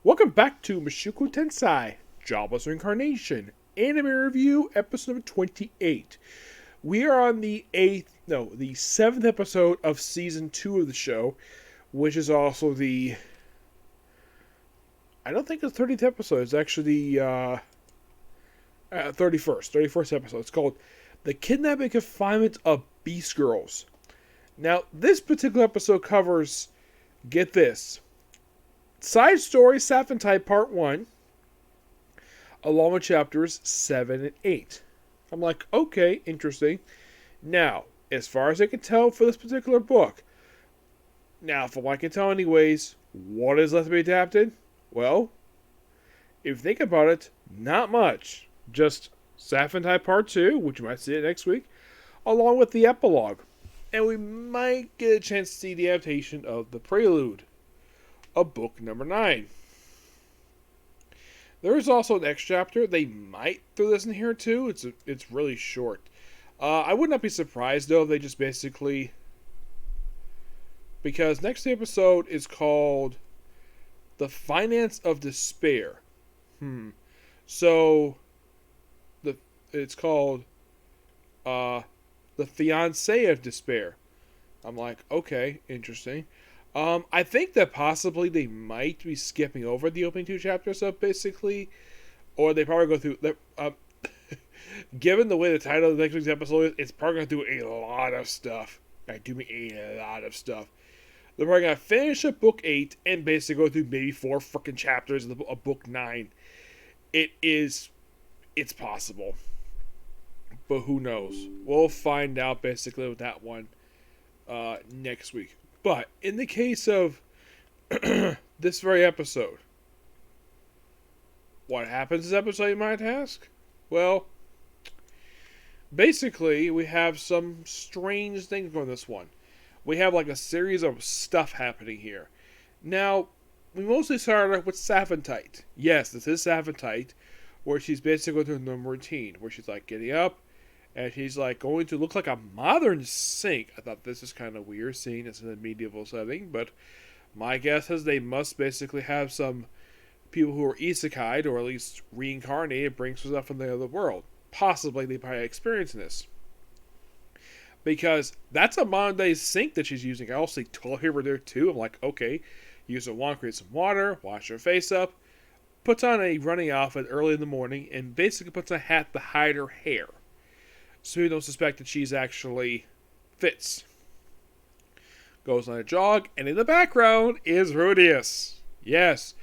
Welcome back to Mushoku Tensei, Jobless Reincarnation, Anime Review, episode number 28. We are on the seventh episode of season 2 of the show, which is also I don't think it's the 30th episode, it's actually the 31st episode. It's called The Kidnapping Confinement of Beast Girls. Now, this particular episode covers, get this, Side Story Saphentai Part 1, along with chapters 7 and 8. I'm like, okay, interesting. Now, as far as I can tell for this particular book, now, from what I can tell anyways, what is left to be adapted? Well, if you think about it, not much. Just Saphentai Part 2, which you might see it next week, along with the epilogue. And we might get a chance to see the adaptation of the prelude of book number 9. There is also an X chapter. They might throw this in here too. It's really short. I would not be surprised though if they just basically, because next episode is called The Finance of Despair. So it's called The Fiancé of Despair. I'm like, okay, interesting. I think that possibly they might be skipping over the opening 2 chapters, so basically, or they probably go through. Given the way the title of the next week's episode is, it's probably going to do a lot of stuff. I do mean a lot of stuff. They're probably going to finish up book 8 and basically go through maybe 4 freaking chapters of book 9. It's possible. But who knows? We'll find out basically with that one next week. But in the case of this very episode, what happens in this episode, you might ask? Well, basically, we have some strange things going on this one. We have like a series of stuff happening here. Now, we mostly started off with Saphentai. Yes, this is Saphentai, where she's basically doing the routine, where she's like getting up, and she's like going to look like a modern sink. I thought this is kind of weird, seeing this in a medieval setting, but my guess is they must basically have some people who are isekai'd, or at least reincarnated, bring some stuff from the other world. Possibly they probably experiencing this. Because that's a modern day sink that she's using. I also see toilet paper there too. I'm like, okay, use a wand, create some water, wash her face up, puts on a running outfit early in the morning, and basically puts on a hat to hide her hair, so you don't suspect that she's actually Fitz. Goes on a jog, and in the background is Rudius. Yes,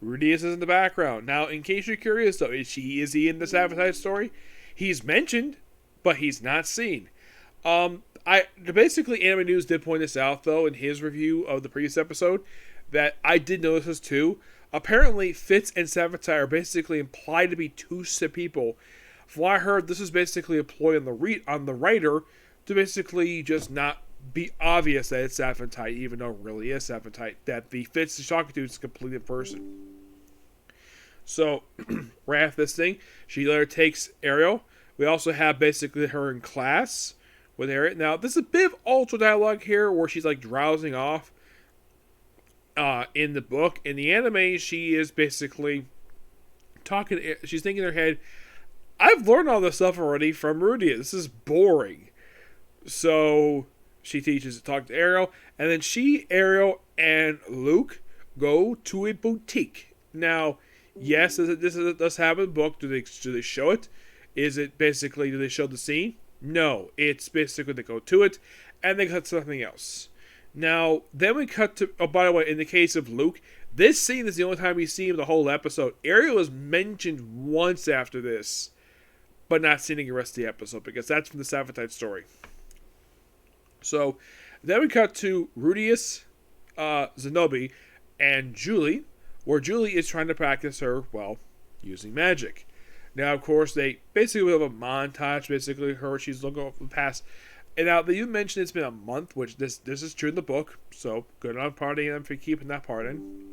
Rudius is in the background. Now, in case you're curious, though, is he in this advertised story? He's mentioned, but he's not seen. Basically, Anime News did point this out, though, in his review of the previous episode, that I did notice this too. Apparently, Fitz and Saphentai are basically implied to be two people. From what I heard, this is basically a ploy on the writer to basically just not be obvious that it's Saphentai, even though it really is Saphentai, that the Fitz is talking to is a completely person. So, right after this thing, she later takes Ariel. We also have basically her in class with Ariel. Now, there's a bit of ultra dialogue here where she's like drowsing off in the book. In the anime, she is basically talking, she's thinking in her head, I've learned all this stuff already from Rudia. This is boring. So she teaches to talk to Ariel, and then Ariel, and Luke go to a boutique. Now, yes, this does happen in the book. Do they show it? Is it basically, do they show the scene? No. It's basically they go to it, and they cut to something else. Now, then we cut to, oh, by the way, in the case of Luke, this scene is the only time we see him the whole episode. Ariel is mentioned once after this, but not seen in the rest of the episode, because that's from the Saphentai story. So, then we cut to Rudius, Zenobi, and Julie, where Julie is trying to practice her, using magic. Now, of course, they basically have a montage, basically, her, she's looking over the past. And now, you mentioned it's been a month, which this is true in the book, so good on party and for keeping that part in.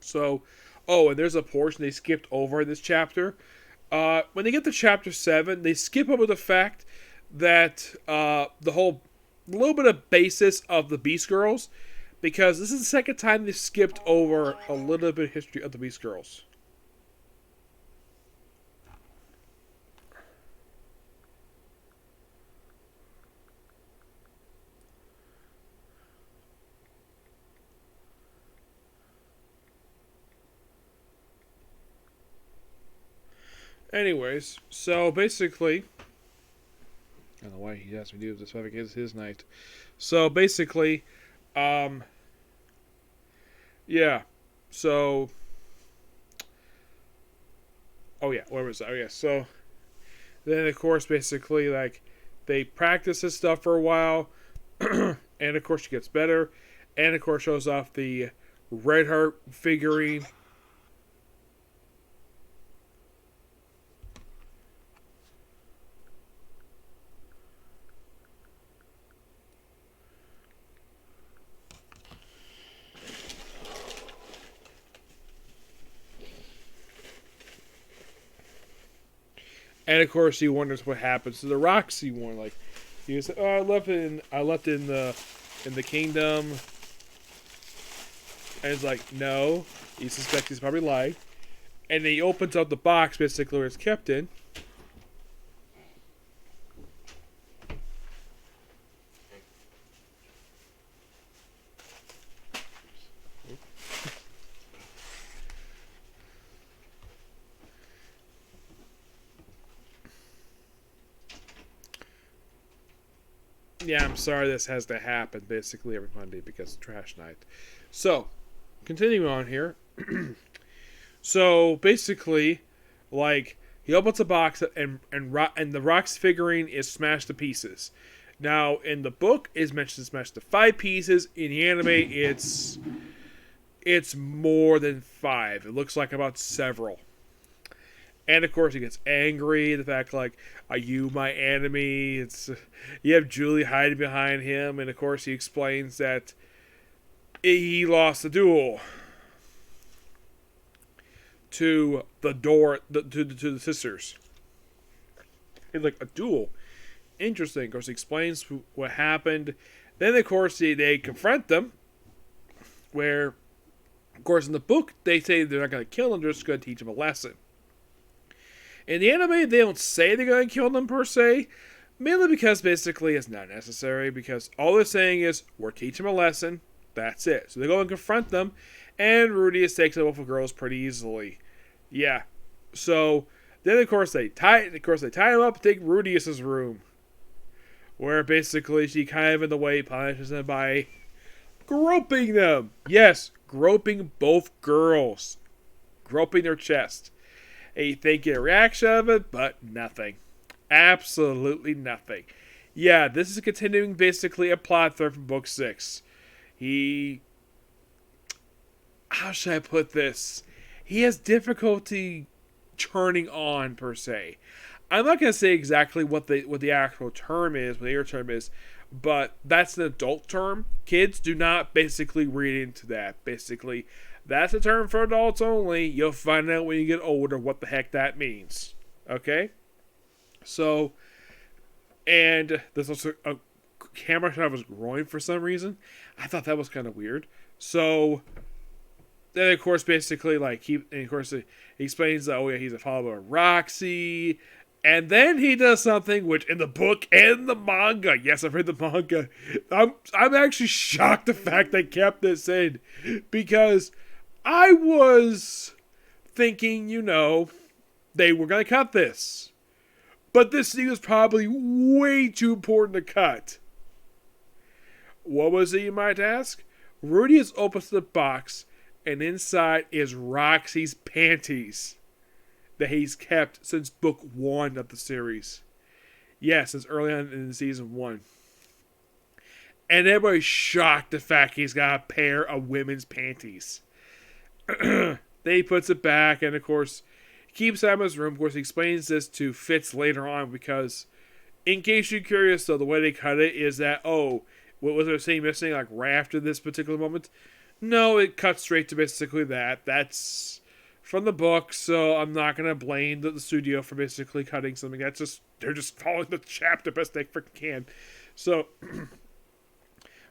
So, and there's a portion they skipped over in this chapter. When they get to chapter 7, they skip over the fact that the whole little bit of basis of the Beast Girls because this is the second time they skipped over a little bit of history of the Beast Girls. Anyways, so basically, I don't know why he asked me to do this, but it's his night. So basically, yeah. So, oh yeah, where was I? Oh yeah. So then, of course, basically, like they practice this stuff for a while, and of course she gets better, and of course shows off the Red Heart figurine. And of course, he wonders what happens to the Roxy one. Like, he was, oh, I left it in the kingdom. And he's like, no. He suspects he's probably lied. And then he opens up the box, basically, where it's kept in. Yeah, I'm sorry this has to happen basically every Monday because it's trash night. So, continuing on here. So, basically, like, he opens a box and the Rox figurine is smashed to pieces. Now, in the book, it's mentioned smashed to 5 pieces. In the anime, it's more than 5. It looks like about several. And of course, he gets angry. The fact, like, are you my enemy? You have Julie hiding behind him, and of course, he explains that he lost the duel to to the sisters. It's like a duel. Interesting. Of course, he explains what happened. Then, of course, they confront them. Where, of course, in the book, they say they're not going to kill him. They're just going to teach him a lesson. In the anime, they don't say they're going to kill them per se, mainly because basically it's not necessary, because all they're saying is, we're teaching them a lesson, that's it. So they go and confront them, and Rudeus takes the both girls pretty easily. Yeah. So, then of course they tie him up and take Rudeus's room, where basically she kind of in the way punishes them by groping them. Yes, groping both girls. Groping their chest. And you think you get a reaction of it, but nothing. Absolutely nothing. Yeah, this is continuing basically a plot thread from book 6. How should I put this? He has difficulty turning on, per se. I'm not going to say exactly what the actual term is, what the air term is, but that's an adult term. Kids do not basically read into that. Basically, that's a term for adults only. You'll find out when you get older what the heck that means. Okay? So, and there's also a camera shot of his groin for some reason. I thought that was kind of weird. So, then of course, basically, like, he explains that, oh yeah, he's a follower of Roxy. And then he does something which in the book and the manga, yes, I've read the manga, I'm actually shocked the fact they kept this in. Because I was thinking, they were going to cut this. But this thing was probably way too important to cut. What was it, you might ask? Rudeus opens the box, and inside is Roxy's panties that he's kept since book 1 of the series. Yes, since early on in season 1. And everybody's shocked the fact he's got a pair of women's panties. Then he puts it back, and of course, he keeps it out of his room. Of course, he explains this to Fitz later on, because, in case you're curious, though, the way they cut it is that, what was there scene missing, like, right after this particular moment? No, it cuts straight to basically that. That's from the book, so I'm not going to blame the studio for basically cutting something. They're just following the chapter best they freaking can. So,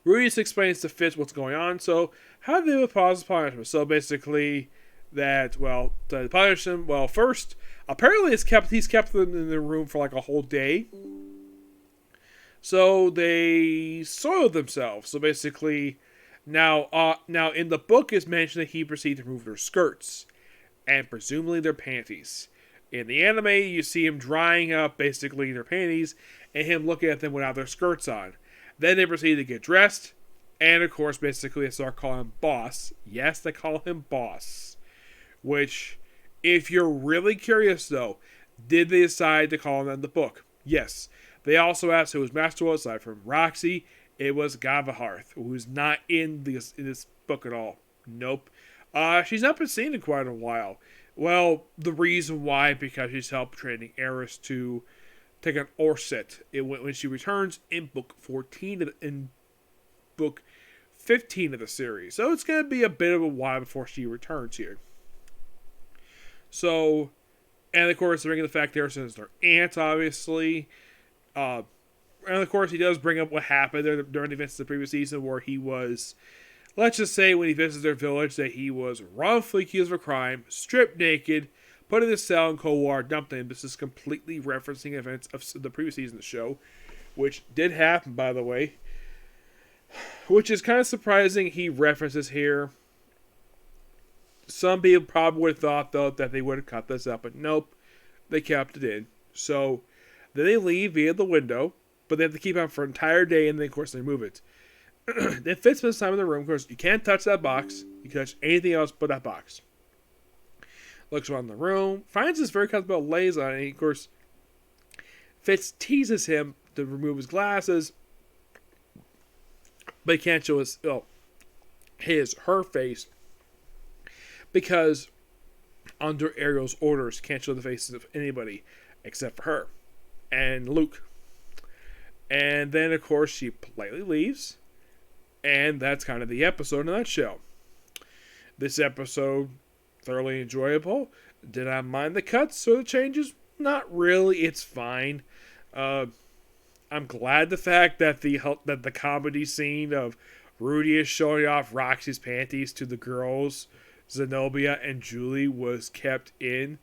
Rudy just explains to Fitz what's going on. So, how do they with positive punishment? So, basically, that, well, to punish him, well, first, apparently he's kept them in the room for like a whole day. So, they soiled themselves. So, basically, now in the book it's mentioned that he proceeded to remove their skirts and presumably their panties. In the anime, you see him drying up basically their panties and him looking at them without their skirts on. Then they proceed to get dressed, and of course, basically they start calling him Boss. Yes, they call him Boss. Which, if you're really curious though, did they decide to call him that in the book? Yes. They also asked who his master was. Aside from Roxy, it was Gavaharth, who's not in this book at all. Nope. She's not been seen in quite a while. Well, the reason why, because she's helped training Eris to take an Orset when she returns in book 14 in book 15 of the series. So it's going to be a bit of a while before she returns here. So, and of course, bringing the fact Eris is their aunt, obviously. And of course, he does bring up what happened during the events of the previous season, where he was, let's just say, when he visits their village, that he was wrongfully accused of a crime, stripped naked, put in a cell in cold water, dumped in. This is completely referencing events of the previous season of the show, which did happen, by the way. Which is kind of surprising he references here. Some people probably would have thought, though, that they would have cut this up, but nope, they kept it in. So, then they leave via the window, but they have to keep it on for an entire day, and then, of course, they move it. Then Fitz spends time in the room. Of course, you can't touch that box. You can touch anything else but that box. Looks around the room, finds this very comfortable, lays on it, and of course, Fitz teases him to remove his glasses, but he can't show her face, because under Ariel's orders, can't show the faces of anybody except for her and Luke. And then, of course, she politely leaves, and that's kind of the episode in a nutshell. This episode, thoroughly enjoyable. Did I mind the cuts or the changes? Not really. It's fine. I'm glad the fact that the comedy scene of Rudy is showing off Roxy's panties to the girls, Zenobia and Julie, was kept in,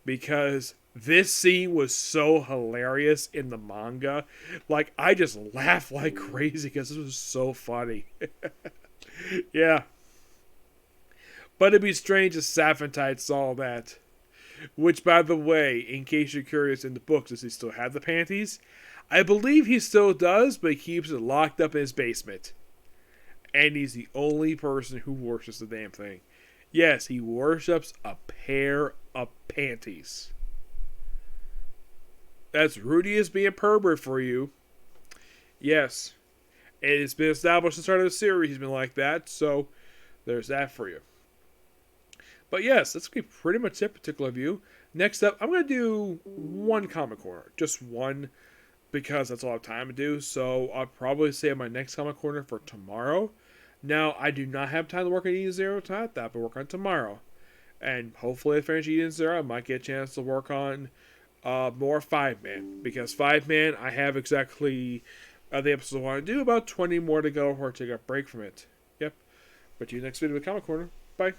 because this scene was so hilarious in the manga. Like, I just laughed like crazy because this was so funny. Yeah. But it'd be strange if Saphantite saw that. Which, by the way, in case you're curious, in the books, does he still have the panties? I believe he still does, but he keeps it locked up in his basement. And he's the only person who worships the damn thing. Yes, he worships a pair of panties. That's Rudy is being pervert for you. Yes. It's been established at the start of the series he's been like that, so there's that for you. But yes, that's going to be pretty much it, particular view. Next up, I'm going to do one comic corner. Just one, because that's all I have time to do. So I'll probably save my next comic corner for tomorrow. Now, I do not have time to work on Eden Zero tonight. That will work on tomorrow. And hopefully, if I finish Eden Zero, I might get a chance to work on more 5-Man. Because 5-Man, I have exactly the episodes I want to do. About 20 more to go, or take a break from it. Yep. But to you next video with Comic Corner. Bye.